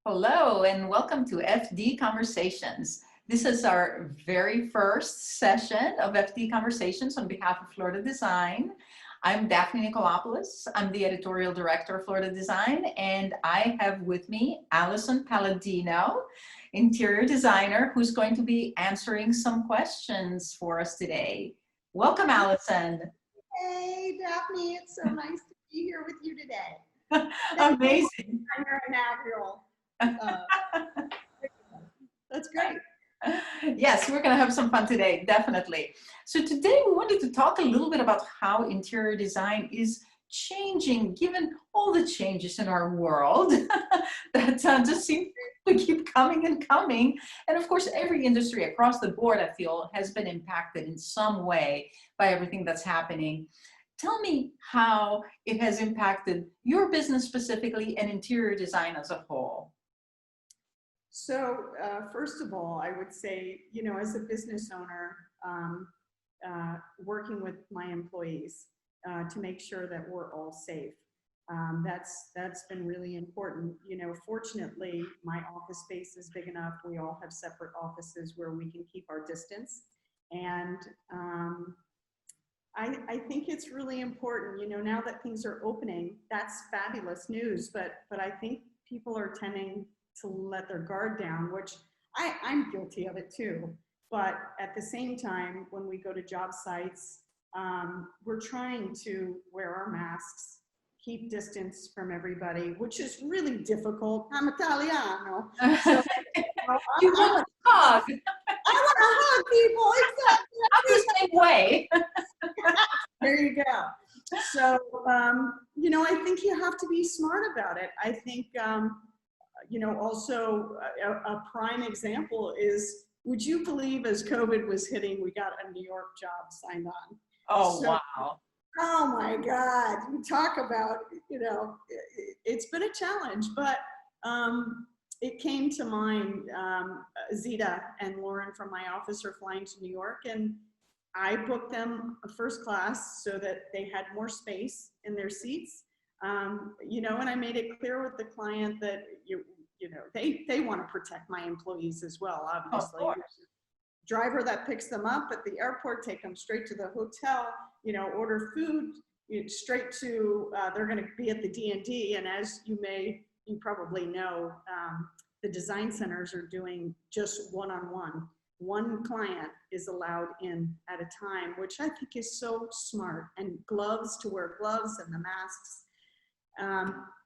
Hello and welcome to FD Conversations. This is our very first session of FD Conversations on behalf of Florida Design. I'm Daphne Nicolopoulos. I'm the editorial director of Florida Design, and I have with me Allison Palladino, interior designer, who's going to be answering some questions for us today. Welcome, Allison. Hey, Daphne, it's so nice to be here with you today. Amazing. On your inaugural. That's great. Yes, we're going to have some fun today, definitely. So today we wanted to talk a little bit about how interior design is changing, given all the changes in our world that just seem to keep coming and coming. And of course, every industry across the board, I feel, has been impacted in some way by everything that's happening. Tell me how it has impacted your business specifically and interior design as a whole. So first of all, I would say, as a business owner, working with my employees to make sure that we're all safe. That's been really important. Fortunately, my office space is big enough. We all have separate offices where we can keep our distance. And I think it's really important, now that things are opening, that's fabulous news, but I think people are tending to let their guard down, which I'm guilty of it too. But at the same time, when we go to job sites, we're trying to wear our masks, keep distance from everybody, which is really difficult. I'm Italiano. So, you want to hug. I want to hug people, exactly. I'm the same way. There you go. So, I think you have to be smart about it. I think, also a prime example is, would you believe as COVID was hitting, we got a New York job signed on? Oh, so, wow. Oh my God, you talk about, it's been a challenge, but it came to mind, Zita and Lauren from my office are flying to New York, and I booked them a first class so that they had more space in their seats. And I made it clear with the client that they want to protect my employees as well, obviously. Driver that picks them up at the airport, take them straight to the hotel, order food, straight to, they're going to be at the D&D. And as you probably know, the design centers are doing just one-on-one. One client is allowed in at a time, which I think is so smart. And gloves, to wear gloves and the masks.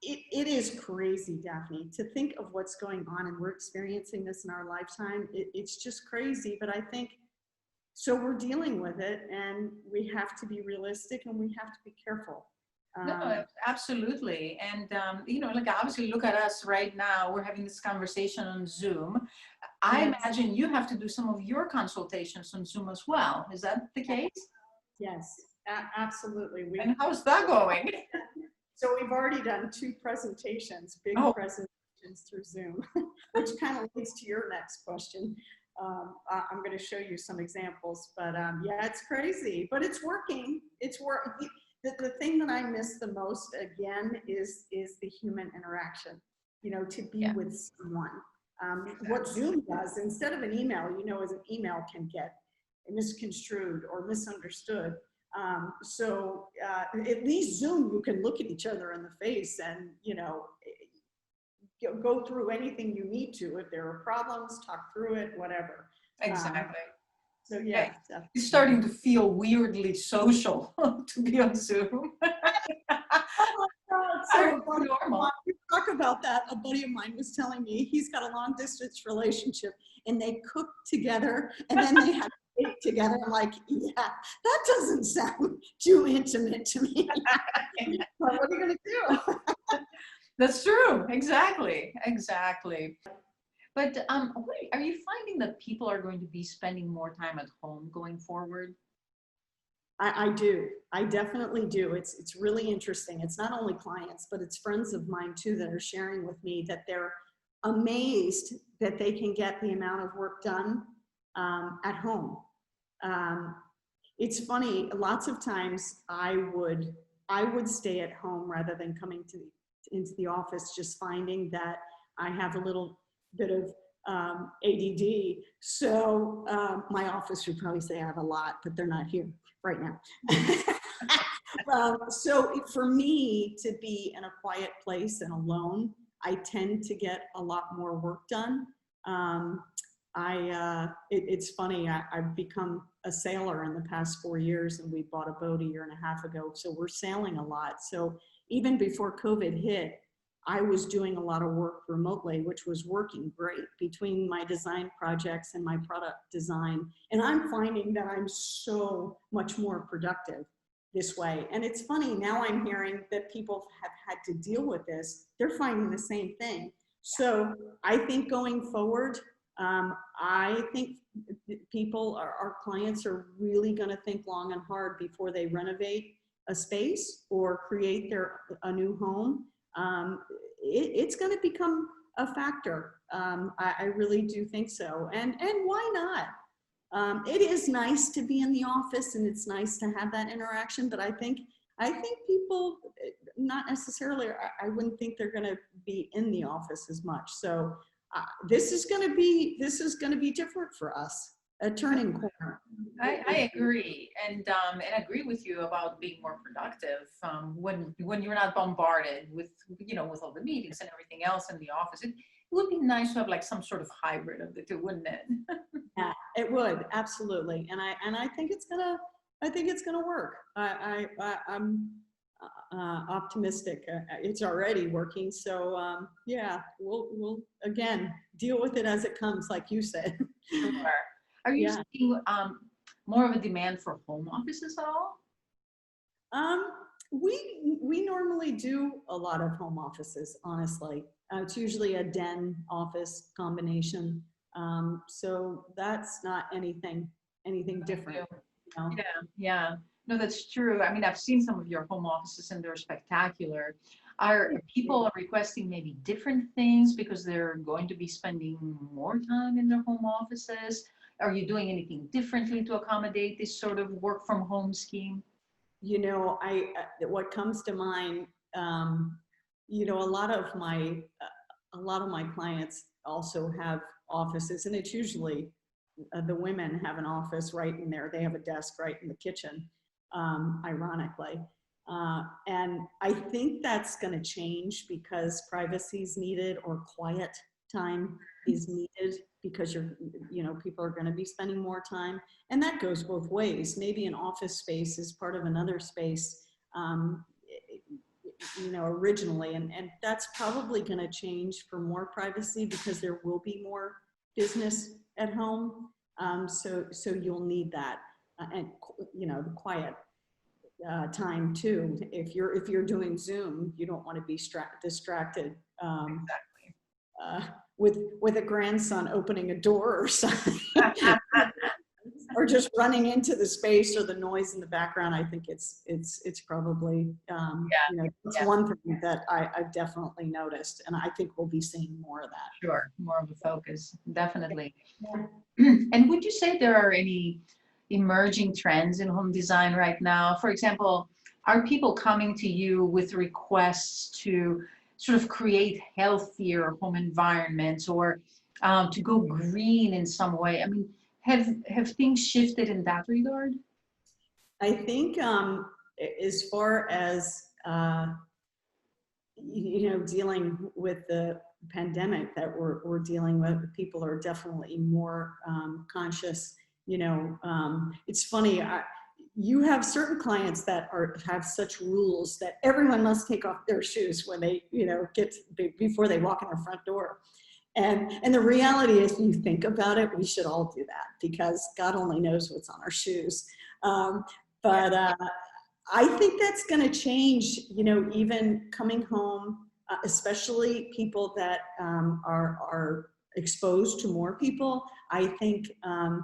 It is crazy, Daphne, to think of what's going on, and we're experiencing this in our lifetime. It's just crazy, but I think, so we're dealing with it, and we have to be realistic and we have to be careful. No, absolutely. And, obviously look at us right now, we're having this conversation on Zoom. I imagine you have to do some of your consultations on Zoom as well. Is that the case? Yes, absolutely. And how's that going? So we've already done 2 presentations, big presentations through Zoom, which kind of leads to your next question. I'm going to show you some examples, but yeah, it's crazy, but it's working. It's working. The thing that I miss the most, again, is the human interaction, to be with someone. What Zoom does, instead of an email, as an email can get misconstrued or misunderstood. So at least Zoom, you can look at each other in the face and, go through anything you need to. If there are problems, talk through it, whatever. Exactly. So yeah. It's starting to feel weirdly social to be on Zoom. Oh my God, so normal. We talk about that. A buddy of mine was telling me he's got a long distance relationship and they cook together and then they have together. I'm like, yeah, that doesn't sound too intimate to me. But what are you going to do? That's true. Exactly. But are you finding that people are going to be spending more time at home going forward? I do. I definitely do. It's really interesting. It's not only clients, but it's friends of mine too that are sharing with me that they're amazed that they can get the amount of work done at home. It's funny, lots of times I would stay at home rather than coming into the office, just finding that I have a little bit of ADD. So my office would probably say I have a lot, but they're not here right now. So for me to be in a quiet place and alone, I tend to get a lot more work done. It's funny, I've become a sailor in the past 4 years, and we bought a boat 1.5 years ago. So we're sailing a lot. So even before COVID hit, I was doing a lot of work remotely, which was working great between my design projects and my product design. And I'm finding that I'm so much more productive this way. And it's funny, now I'm hearing that people have had to deal with this. They're finding the same thing. So I think going forward, I think people, our clients are really going to think long and hard before they renovate a space or create a new home. It's going to become a factor. I really do think so. And why not? It is nice to be in the office, and it's nice to have that interaction, but I think people, not necessarily, I wouldn't think they're going to be in the office as much. So this is going to be different for us, a turning corner. I agree, and agree with you about being more productive when you're not bombarded with with all the meetings and everything else in the office. It would be nice to have like some sort of hybrid of the two, wouldn't it? Yeah, it would, absolutely, and I think it's gonna work. I'm optimistic. It's already working, so yeah, we'll again deal with it as it comes, like you said. Sure. Are you seeing more of a demand for home offices at all? We normally do a lot of home offices, honestly. It's usually a den office combination. So that's not anything different. You know? Yeah. No, that's true. I mean, I've seen some of your home offices and they're spectacular. Are people requesting maybe different things because they're going to be spending more time in their home offices? Are you doing anything differently to accommodate this sort of work from home scheme? You know, what comes to mind, you know, a lot of my clients also have offices, and it's usually the women have an office right in there. They have a desk right in the kitchen, ironically. And I think that's going to change because privacy is needed, or quiet time is needed, because people are going to be spending more time. And that goes both ways. Maybe an office space is part of another space, originally. And that's probably going to change for more privacy because there will be more business at home. So you'll need that. And, the quiet time too. If you're doing Zoom, you don't want to be distracted. Exactly. With a grandson opening a door or something, or just running into the space, or the noise in the background. I think it's probably it's one thing that I've definitely noticed, and I think we'll be seeing more of that. Sure, more of a focus, definitely. Yeah. And would you say there are any emerging trends in home design right now? For example, are people coming to you with requests to sort of create healthier home environments, or to go green in some way? I mean, have things shifted in that regard? I think as far as dealing with the pandemic that we're dealing with, people are definitely more conscious. It's funny. You have certain clients that have such rules that everyone must take off their shoes when they, before they walk in their front door. And the reality is, when you think about it, we should all do that, because God only knows what's on our shoes. But I think that's going to change, even coming home, especially people that are exposed to more people. I think a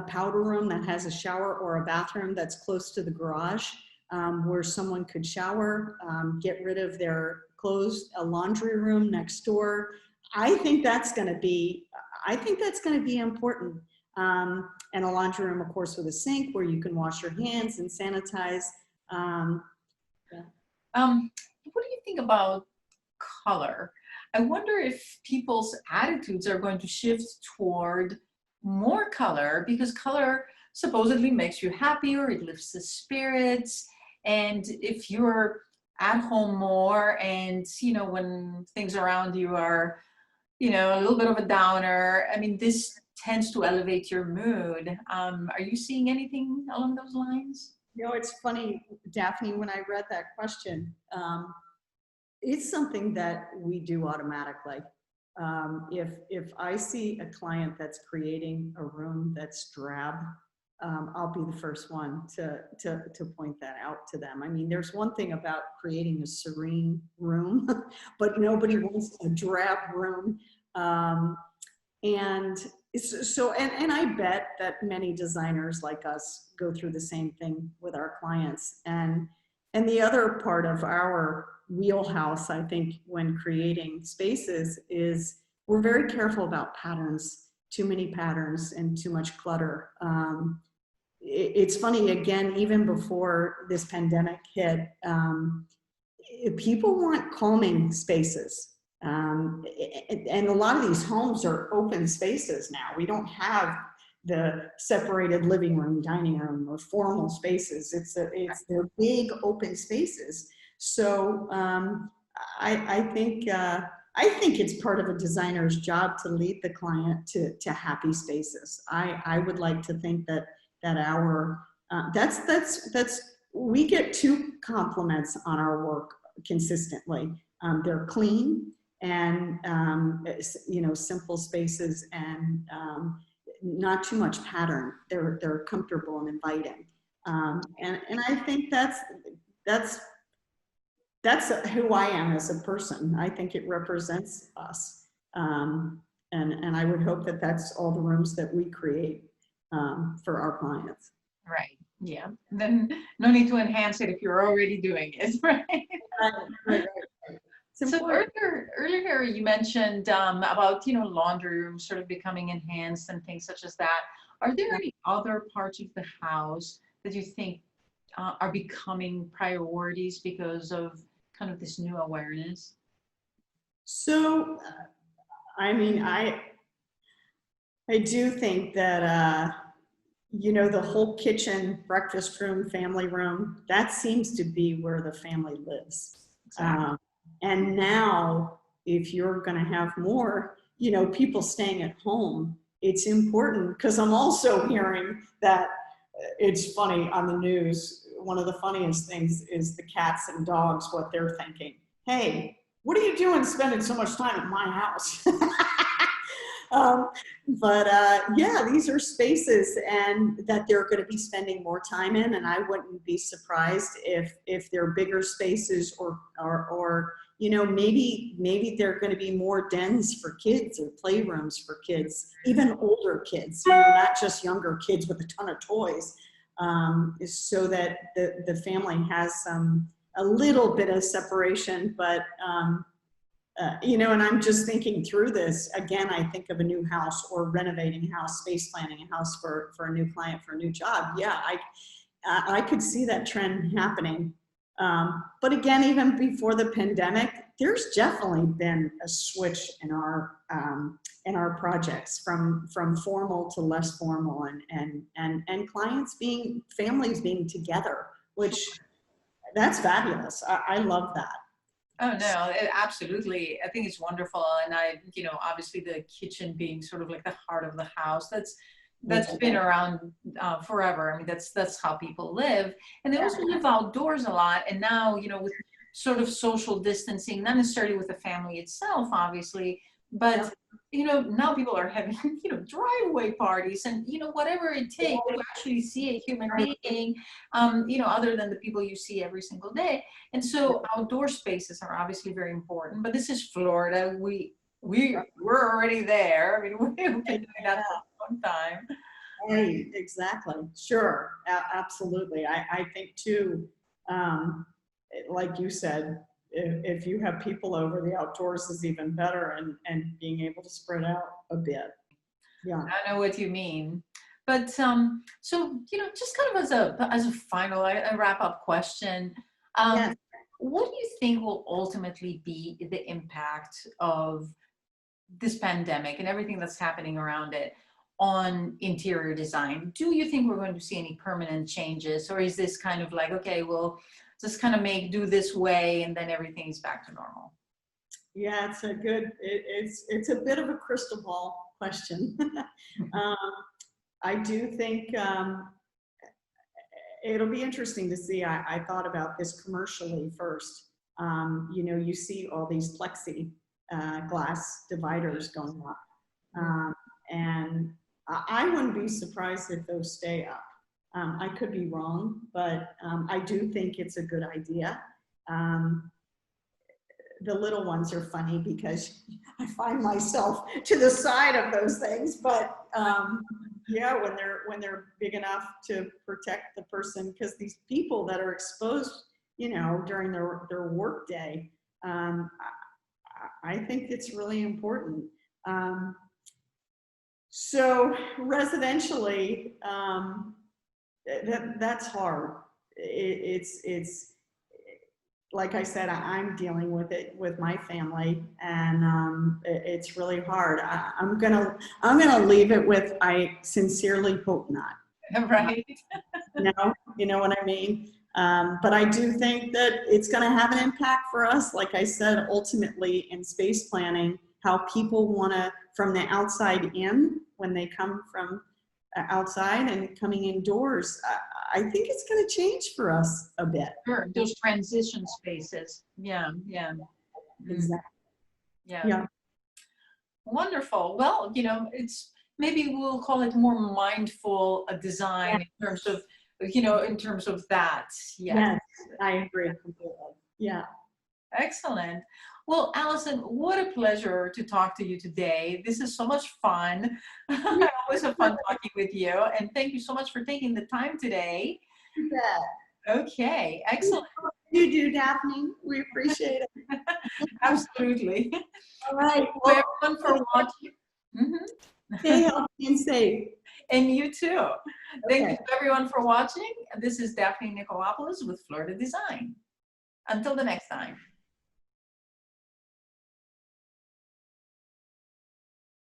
powder room that has a shower, or a bathroom that's close to the garage, where someone could shower, get rid of their clothes, a laundry room next door. I think that's going to be important. And a laundry room, of course, with a sink where you can wash your hands and sanitize. What do you think about color. I wonder if people's attitudes are going to shift toward more color because color supposedly makes you happier, it lifts the spirits. And if you're at home more and, when things around you are, a little bit of a downer, I mean, this tends to elevate your mood. Are you seeing anything along those lines? It's funny, Daphne, when I read that question, it's something that we do automatically. If I see a client that's creating a room that's drab, I'll be the first one to point that out to them. I mean, there's one thing about creating a serene room, but nobody wants a drab room. And I bet that many designers like us go through the same thing with our clients. And the other part of our wheelhouse, I think, when creating spaces is we're very careful about patterns, too many patterns and too much clutter. It's funny, again, even before this pandemic hit, people want calming spaces. And a lot of these homes are open spaces now. We don't have the separated living room, dining room, or formal spaces. They're big open spaces. So I think it's part of a designer's job to lead the client to happy spaces. I would like to think that we get two compliments on our work consistently. They're clean and simple spaces and not too much pattern. They're comfortable and inviting. And I think that's who I am as a person. I think it represents us. And I would hope that that's all the rooms that we create for our clients. Right. Yeah. Then no need to enhance it if you're already doing it, right? Right. So earlier you mentioned about laundry rooms sort of becoming enhanced and things such as that. Are there any other parts of the house that you think are becoming priorities because of kind of this new awareness? So, I mean, I do think that the whole kitchen, breakfast room, family room, that seems to be where the family lives. Exactly. And now, if you're going to have more, people staying at home, it's important, because I'm also hearing that it's funny on the news. One of the funniest things is the cats and dogs, what they're thinking. Hey, what are you doing spending so much time at my house? Yeah, these are spaces and that they're going to be spending more time in, and I wouldn't be surprised if they're bigger spaces or maybe they're going to be more dens for kids or playrooms for kids, even older kids, not just younger kids with a ton of toys, so that the family has a little bit of separation, but and I'm just thinking through this. Again, I think of a new house or renovating a house, space planning a house for a new client, for a new job. Yeah, I could see that trend happening. But again, even before the pandemic, there's definitely been a switch in our projects from formal to less formal, and families being together, which that's fabulous. I love that. Oh, no, absolutely. I think it's wonderful. And obviously the kitchen being sort of like the heart of the house, that's been around forever. I mean, that's how people live. And they also live outdoors a lot. And now, with sort of social distancing, not necessarily with the family itself, obviously, but, now people are having, driveway parties and, whatever it takes to actually see a human being, other than the people you see every single day. And so outdoor spaces are obviously very important, but this is Florida. We're already there. I mean, we've been doing that for a long time. Right, exactly. Sure, absolutely. I think too, like you said, if you have people over, the outdoors is even better, and being able to spread out a bit. Yeah. I know what you mean. But so, just kind of as a final, a wrap up question, Yes. what do you think will ultimately be the impact of this pandemic and everything that's happening around it on interior design? Do you think we're going to see any permanent changes, or is this kind of like, okay, we'll just kind of do this way and then everything is back to normal? Yeah, it's a bit of a crystal ball question. I do think it'll be interesting to see. I thought about this commercially first. You know, you see all these plexi glass dividers going up. And I wouldn't be surprised if those stay up. I could be wrong, but I do think it's a good idea. The little ones are funny because I find myself to the side of those things, but yeah, when they're big enough to protect the person, because these people that are exposed, you know, during their work day, I think it's really important. So residentially, that's hard. It's like I said, I'm dealing with it with my family, and it's really hard. I'm gonna leave it with, I sincerely hope not. Right. You know what I mean? But I do think that it's going to have an impact for us, like I said, ultimately in space planning, how people want to, from the outside in, when they come from outside and coming indoors, I think it's going to change for us a bit. Sure, those transition spaces. Yeah, yeah. Exactly. Yeah. Wonderful. Well, you know, it's, maybe we'll call it more mindful design in terms of, you know, in terms of that. Yes, I agree completely. Yeah. Excellent. Well, Allison, what a pleasure to talk to you today. This is so much fun. I always have fun talking with you. And thank you so much for taking the time today. You bet. Okay, excellent. You do, Daphne. We appreciate it. Absolutely. All right. Well, everyone for watching. Stay healthy and safe. And you too. Thank you Okay. to everyone for watching. This is Daphne Nicolopoulos with Florida Design. Until the next time.